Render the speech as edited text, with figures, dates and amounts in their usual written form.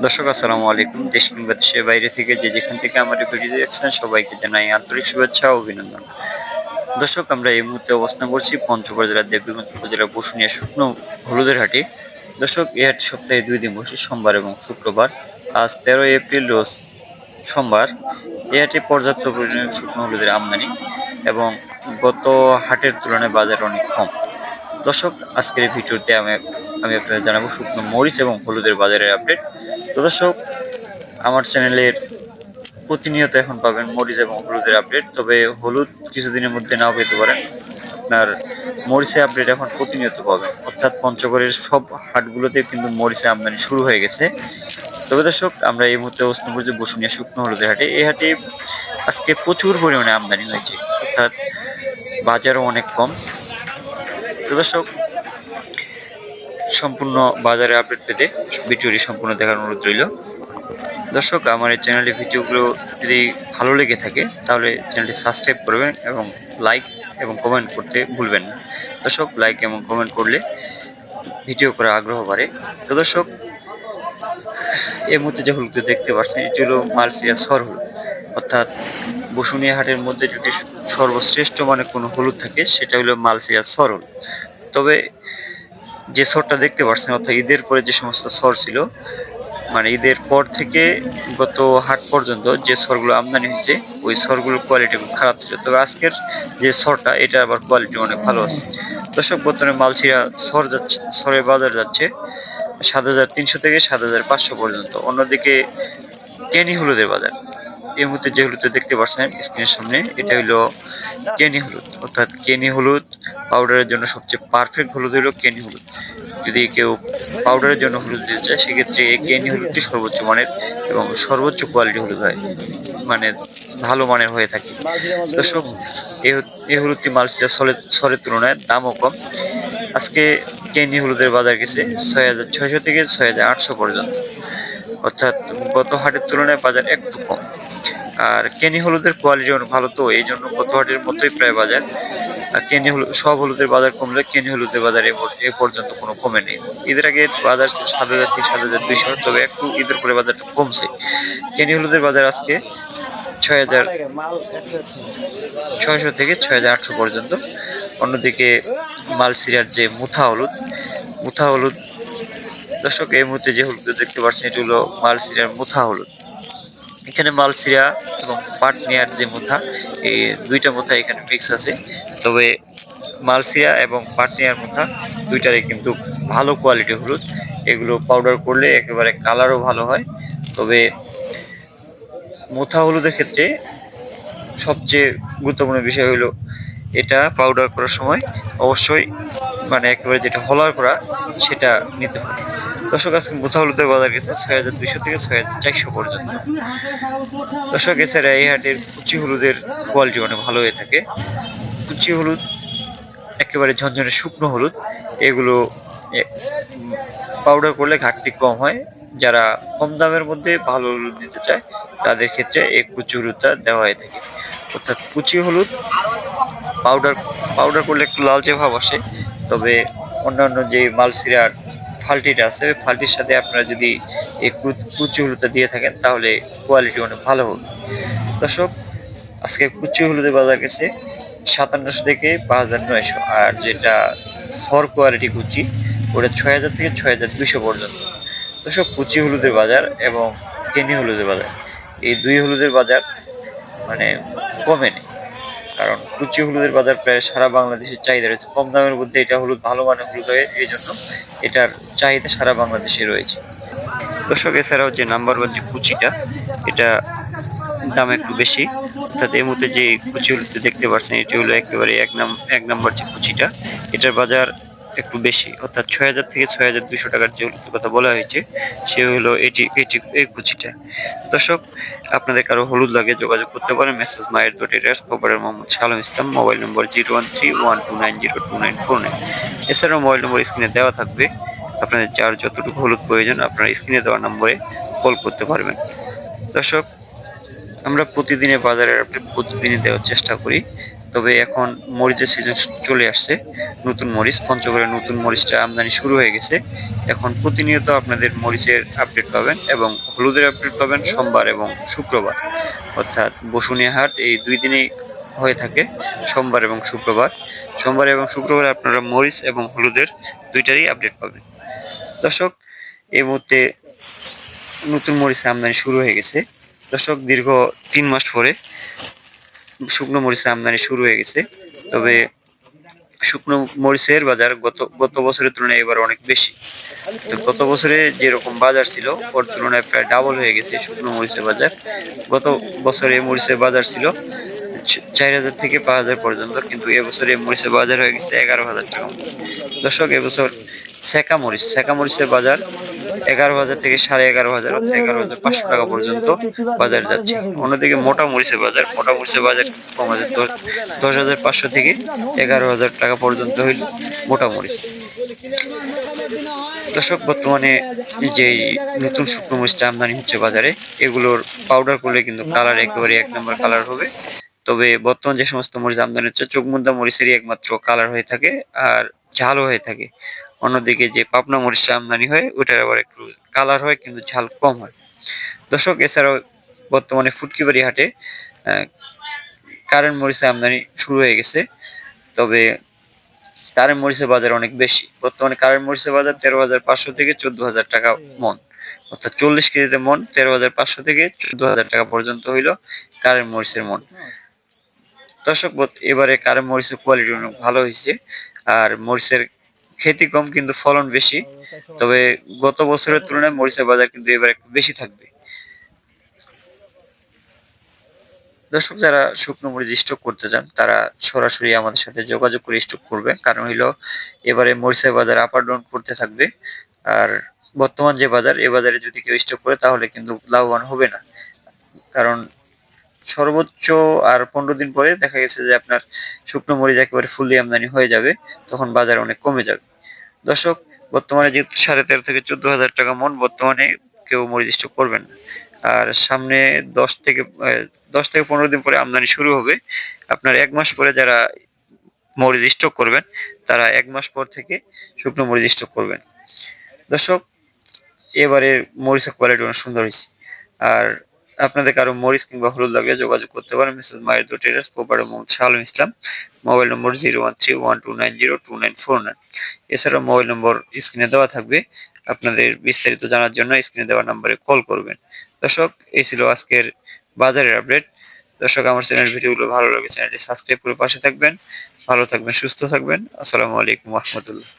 দর্শক আসসালামু আলাইকুম। দেশ কিংবা দেশের বাইরে থেকে যে যেখান থেকে আমার এই ভিডিও দেখছেন সবাইকে জানাই আন্তরিক শুভেচ্ছা ও অভিনন্দন। দর্শক আমরা এই মুহূর্তে অবস্থান করছি পঞ্চগড় জেলার দেবীগঞ্জ উপজেলার বসুনিয়া শুকনো হলুদের হাটে। দর্শক এই হাট সপ্তাহে 2 দিন বসে সোমবার এবং শুক্রবার। আজ 13 এপ্রিল রোজ সোমবার। এই হাটে পর্যাপ্ত পরিমাণে শুকনো হলুদের আমদানি এবং গত হাটের তুলনায় বাজার অনেক কম। দর্শক আজকের এই ভিডিওতে আমি আপনাদের জানাবো শুকনো মরিচ এবং হলুদের বাজারের আপডেট। তো দর্শক আমার চ্যানেলের প্রতিনিয়ত এখন পাবেন মরিচ এবং হলুদের আপডেট, তবে হলুদ কিছুদিনের মধ্যে নাও পেতে পারেন। আপনার মরিচের আপডেট এখন প্রতিনিয়ত পাবেন, অর্থাৎ পঞ্চগড়ের সব হাটগুলোতে কিন্তু মরিচের আমদানি শুরু হয়ে গেছে। তবে দর্শক আমরা এই মুহূর্তে অবস্থান করছি বসুনিয়া শুকনো হলুদের হাটে। এই হাটে আজকে প্রচুর পরিমাণে আমদানি হয়েছে, অর্থাৎ বাজারও অনেক কম। তো দর্শক সম্পূর্ণ বাজারের আপডেট পেতে ভিডিওটি সম্পূর্ণ দেখার অনুরোধ রইল। দর্শক আমার এই চ্যানেলের ভিডিওগুলো যদি ভালো লেগে থাকে তাহলে চ্যানেলটি সাবস্ক্রাইব করবেন এবং লাইক এবং কমেন্ট করতে ভুলবেন না। দর্শক লাইক এবং কমেন্ট করলে ভিডিও করার আগ্রহ বাড়ে। তো দর্শক এই মুহূর্তে যে হলুদ দেখতে পাচ্ছেন এটি হলো মালয়েশিয়া সর হলুদ, অর্থাৎ বসুনিয়া হাটের মধ্যে যদি সর্বশ্রেষ্ঠ মানে কোনো হলুদ থাকে সেটা হলো মালয়েশিয়া সর হলুদ। তবে যে সরটা দেখতে পাচ্ছেন, অর্থাৎ ঈদের পরে যে সমস্ত সর ছিল, মানে ঈদের পর থেকে গত হাট পর্যন্ত যে সরগুলো আমদানি হয়েছে ওই সরগুলোর কোয়ালিটি খুব খারাপ ছিল। তবে আজকের যে সরটা এটা আবার কোয়ালিটি অনেক ভালো আছে। দর্শক বর্তমানে মালয়েশিয়া সর যাচ্ছে, সরের বাজার যাচ্ছে 7,300 থেকে 7,500 পর্যন্ত। অন্যদিকে কেনি হলুদের বাজার এই মুহূর্তে যে হলুদটা দেখতে পাচ্ছেন স্ক্রিনের সামনে এটা হলো কেনি হলুদ, অর্থাৎ কেনি হলুদ পাউডারের জন্য সবচেয়ে পারফেক্ট হলুদ হলো কেনি হলুদ। যদি কেউ পাউডারের জন্য হলুদ দিতে চায় সেক্ষেত্রে এই কেনি হলুদটি সর্বোচ্চ মানের এবং সর্বোচ্চ কোয়ালিটি হলুদ হয়, মানে ভালো মানের হয়ে থাকে। দর্শক এই হলুদটি মালয়েশিয়া সরের তুলনায় দামও কম। আজকে কেনি হলুদের বাজার গেছে 6,600 থেকে 6,800 পর্যন্ত, অর্থাৎ গত হাটের তুলনায় বাজার একটু কম। আর কেনি হলুদের কোয়ালিটি অনেক ভালো, তো এই জন্য গত হাটের মতোই প্রায় বাজার। আর কেনি হলুদ সব হলুদের বাজার কমলে কেনি হলুদের বাজার এ পর্যন্ত কোনো কমে নেই। ঈদের আগে বাজার ছিল 7,000 থেকে 7,200, তবে একটু ঈদের পরে বাজারটা কমছে। কেনি হলুদের বাজার আজকে 6,600 থেকে 6,800 পর্যন্ত। অন্যদিকে মালয়েশিয়ার যে মুথা হলুদ দর্শক এই মুহূর্তে যে হলুদ দেখতে পাচ্ছেন এটি হলো মালয়েশিয়ার মুথা হলুদ। এখানে মালয়েশিয়া এবং পাটনিয়ার যে মুথা, এই দুইটা মুথা এখানে মিক্স আছে। তবে মালয়েশিয়া এবং পাটনিয়ার মুথা দুইটারই কিন্তু ভালো কোয়ালিটি হলুদ। এগুলো পাউডার করলে একেবারে কালারও ভালো হয়। তবে মুথা হলুদের ক্ষেত্রে সবচেয়ে গুরুত্বপূর্ণ বিষয় হলো এটা পাউডার করার সময় অবশ্যই মানে একেবারে যেটা হলার করা সেটা নিতে হবে। দর্শক আজকে মুথা হলুদের বাজার গেছে 6,200 থেকে 6,400 পর্যন্ত। দর্শক এছাড়া এই হাটের কুচি হলুদের কোয়ালিটি অনেক ভালো হয়ে থাকে। কুচি হলুদ একেবারে ঝনঝনে শুকনো হলুদ, এগুলো পাউডার করলে ঘাটতি কম হয়। যারা কম দামের মধ্যে ভালো হলুদ নিতে চায় তাদের ক্ষেত্রে এই কুচি হলুদটা দেওয়া হয়ে থাকে। অর্থাৎ কুচি হলুদ পাউডার পাউডার করলে একটু লালচে ভাব আসে। তবে অন্যান্য যে মালয়েশিয়ার ফাল্টিটা আছে ওই ফাল্টির সাথে আপনারা যদি এই কুচি হলুদটা দিয়ে থাকেন তাহলে কোয়ালিটি অনেক ভালো হবে। দর্শক আজকে কুচি হলুদের বাজার গেছে 5,700 থেকে 5,900, আর যেটা সর কোয়ালিটি কুচি ওটা 6,000 থেকে 6,200 পর্যন্ত। দর্শক কুচি হলুদের বাজার এবং কেনি হলুদের বাজার এই দুই হলুদের বাজার মানে কমে নেই, কারণ কুচি হলুদের বাজার প্রায় সারা বাংলাদেশের চাহিদা রয়েছে। কম দামের মধ্যে এটা হলুদ ভালো মানের হলুদ হয়, এই জন্য এটার চাহিদা সারা বাংলাদেশে রয়েছে। দর্শক এছাড়াও যে নাম্বার ওয়ান যে কুচিটা এটা দাম একটু বেশি, অর্থাৎ এই মুহূর্তে যে কুচি হলুদটা দেখতে পাচ্ছেন এটি হলো একেবারে এক নাম্বার যে কুচিটা, এটার বাজার একটু বেশি, অর্থাৎ 6,000 থেকে 6,200 টাকার যে হলুদের কথা বলা হয়েছে সে হলো এটি এটি এই কুচিটা। দর্শক আপনাদের কারো হলুদ লাগে যোগাযোগ করতে পারেন মেসেজ মায়ের.এর খবরের মোহাম্মদ শালম ইসলাম, মোবাইল নম্বর 0131290949। এছাড়াও মোবাইল নম্বর স্ক্রিনে দেওয়া থাকবে, আপনাদের যার যতটুকু হলুদ প্রয়োজন আপনারা স্ক্রিনে দেওয়া নম্বরে কল করতে পারবেন। দর্শক আমরা প্রতিদিনের বাজারের আপডেট প্রতিদিনই দেওয়ার চেষ্টা করি। তবে এখন মরিচের সিজন চলে আসছে। নতুন মরিচ পঞ্চগড়ের নতুন মরিচটা আমদানি শুরু হয়ে গেছে। এখন প্রতিনিয়ত আপনাদের মরিচের আপডেট পাবেন এবং হলুদের আপডেট পাবেন সোমবার এবং শুক্রবার, অর্থাৎ বসুনিয়া হাট এই 2 দিনেই হয়ে থাকে, সোমবার এবং শুক্রবার। সোমবার এবং শুক্রবার আপনারা মরিচ এবং হলুদের দুইটারই আপডেট পাবেন। দর্শক, এই মুহূর্তে নতুন মরিচের আমদানি শুরু হয়ে গেছে। দর্শক, দীর্ঘ 3 মাস পরে শুকনো মরিচের আমদানি শুরু হয়ে গেছে। তবে শুকনো মরিচের বাজার গত বছরের তুলনায় এবার অনেক বেশি। তো গত বছরে যেরকম বাজার ছিল ওর তুলনায় প্রায় ডাবল হয়ে গেছে শুকনো মরিচের বাজার। গত বছরে মরিচের বাজার ছিল 4,000 থেকে 5,000 পর্যন্ত, কিন্তু এবছরে মরিচের বাজার হয়ে গেছে 11,000 টাকা। দর্শক, এবছর সেকা মরিচের বাজার 11,000 থেকে 11,500 অর্থাৎ 11,500 টাকা পর্যন্ত বাজার যাচ্ছে। অন্যদিকে মোটা মরিচের বাজার কিন্তু কম আছে, 10,500 থেকে 11,000 টাকা পর্যন্ত হইল মোটা মরিচ। দর্শক, বর্তমানে যেই নতুন শুকনো মরিচটা আমদানি হচ্ছে বাজারে, এগুলোর পাউডার করলে কিন্তু কালার একেবারে 1 নম্বর কালার হবে। তবে বর্তমান যে সমস্ত মরিচ আমদানি হচ্ছে চোখমুদ্দা মরিচেরই একমাত্র কালার হয়ে থাকে আর ঝালও হয়ে থাকে। অন্যদিকে যে পাবনা মরিচটা আমদানি হয় ওটার আবার একটু কালার হয় কিন্তু ঝাল কম হয়। দর্শক, এছাড়াও বর্তমানে ফুটকিবাড়ি হাটে কারেন্ট মরিচের আমদানি শুরু হয়ে গেছে। তবে কারেন্ট মরিচের বাজার অনেক বেশি। বর্তমানে কারেন্ট মরিচের বাজার 13,500 থেকে 14,000 টাকা মন, অর্থাৎ 40 কেজিতে মন 13,500 থেকে 14,000 টাকা পর্যন্ত হইল কারেন্ট মরিচের মন। দর্শক, এবারে কারেন্ট মরিচের কোয়ালিটি অনেক ভালো হয়েছে আর মরিচের খেতি কম কিন্তু ফলন বেশি। তবে গত বছরের তুলনায় মরিচের বাজার কিন্তু এবার একটু বেশি থাকবে। দর্শক, যারা শুকনো মরিচ স্টক করতে চান তারা সরাসরি আমাদের সাথে যোগাযোগ করে স্টক করবে, কারণ হইলো এবারে মরিচের বাজার আপ ডাউন করতে থাকবে। আর বর্তমান যে বাজার, এ বাজারে যদি কেউ স্টক করে তাহলে কিন্তু লাভবান হবে না, কারণ সর্বোচ্চ আর 15 দিন পরে দেখা গেছে যে আপনার শুকনো মরিচ একেবারে ফুললি আমদানি হয়ে যাবে, তখন বাজার অনেক কমে যাবে। দর্শক, বর্তমানে যেহেতু 13,500 থেকে 14,000 টাকা মন, বর্তমানে কেউ মরিচ স্টক করবেন না। আর সামনে 10 থেকে 15 দিন পরে আমদানি শুরু হবে। আপনার 1 মাস পরে যারা মরিচ স্টক করবেন তারা 1 মাস পর থেকে শুকনো মরিচ স্টক করবেন। দর্শক, এবারে মরিচের কোয়ালিটি অনেক সুন্দর হয়েছে। আর আপনাদের কারো মরিচ কিংবা হলুদ লাগলে যোগাযোগ করতে পারেন মিসেস মায়ের টেরাস, প্রোপাইটার মোহাম্মদ শাহ আলম ইসলাম, মোবাইল নম্বর 0131290299। এছাড়াও মোবাইল নম্বর স্ক্রিনে দেওয়া থাকবে, আপনাদের বিস্তারিত জানার জন্য স্ক্রিনে দেওয়া নম্বরে কল করবেন। দর্শক, এই ছিল আজকের বাজারের আপডেট। দর্শক, আমার চ্যানেল ভিডিওগুলো ভালো লাগে চ্যানেলটি সাবস্ক্রাইব করে পাশে থাকবেন। ভালো থাকবেন, সুস্থ থাকবেন। আসসালামু আলাইকুম রহমতুল্লাহ।